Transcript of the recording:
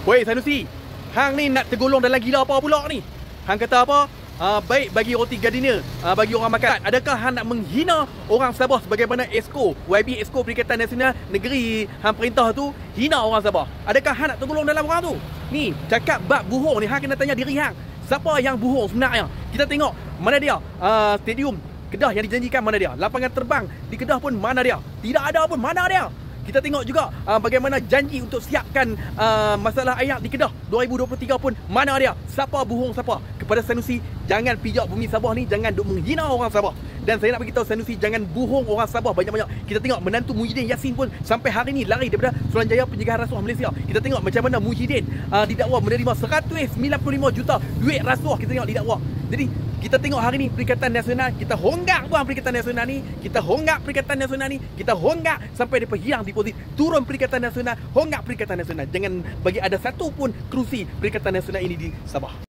Woi Sanusi, hang ni nak tergolong dalam gila apa pula ni? Hang kata apa? Baik bagi roti gardenia, bagi orang makan. Adakah hang nak menghina orang Sabah sebagaimana Esko, YB Esko Perikatan Nasional Negeri hang perintah tu hina orang Sabah? Adakah hang nak tergolong dalam orang tu? Ni, cakap bab buhung ni hang kena tanya diri hang. Siapa yang buhung sebenarnya? Kita tengok mana dia? Stadium Kedah yang dijanjikan mana dia? Lapangan terbang di Kedah pun mana dia? Tidak ada pun mana dia? Kita tengok juga bagaimana janji untuk siapkan masalah air di Kedah 2023 pun mana dia? Siapa buhung siapa? Kepada Sanusi, jangan pijak bumi Sabah ni, jangan duk menghina orang Sabah. Dan saya nak beritahu Sanusi, jangan buhung orang Sabah banyak-banyak. Kita tengok menantu Muhyiddin Yassin pun sampai hari ni lari daripada Suruhanjaya Pencegahan Rasuah Malaysia. Kita tengok macam mana Muhyiddin didakwa menerima 195 juta duit rasuah. Kita tengok didakwa. Jadi kita tengok hari ni Perikatan Nasional, kita honggak buang Perikatan Nasional ni, kita honggak Perikatan Nasional ni, kita honggak sampai dia hilang deposit, turun Perikatan Nasional, honggak Perikatan Nasional. Jangan bagi ada satu pun kerusi Perikatan Nasional ini di Sabah.